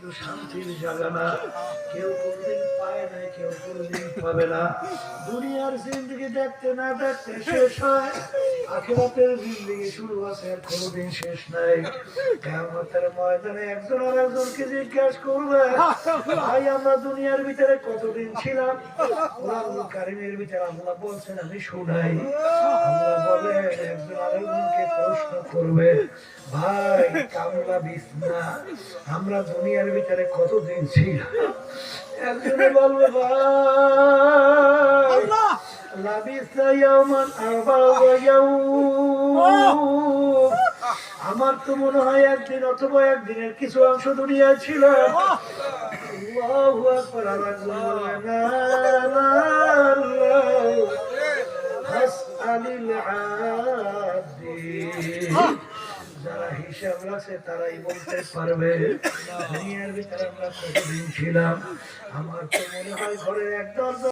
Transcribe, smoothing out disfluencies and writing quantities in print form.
কিন্তু শান্তির জায়গা না। কেউ কোনদিন পায় না, কেউ কোনদিন পাবে না। দুনিয়ার জিন্দগি দেখতে না দেখতে শেষ হয়, আখিরাতের জিন্দগি শুরু আছে, আর কোনদিন শেষ নাই। কিয়ামতের ময়দানে একজন আর একজনকে জিজ্ঞাসা করবে, ভাই আমরা দুনিয়ার ভিতরে কতদিন ছিলাম? কোরআনুল কারীমের ভিতরে আল্লাহ বলছেন, আমি শুনাই। আল্লাহ বলে একজন আরেকজনকে প্রশ্ন করবে, ভাই কামলা বিছনা আমরা দুনিয়ার ভিতরে কতদিন ছিলাম? একজনে বলবে, ভাই লাবিসা ইয়াওমান আরবা'a ইয়াওম, আমার তো মনে হয় একদিন অথবা একদিনের কিছু অংশ দুনিয়ায় ছিল। আল্লাহু আকবার। আর একজন বলবে, না না আল্লাহ আসআলিল আদিল। যারা হিসাব রাখে তারাই বলতে পারবে দুনিয়ার ভিতরে আমরা কতদিন ছিলাম। আমার তো মনে হয় ঘরের একদল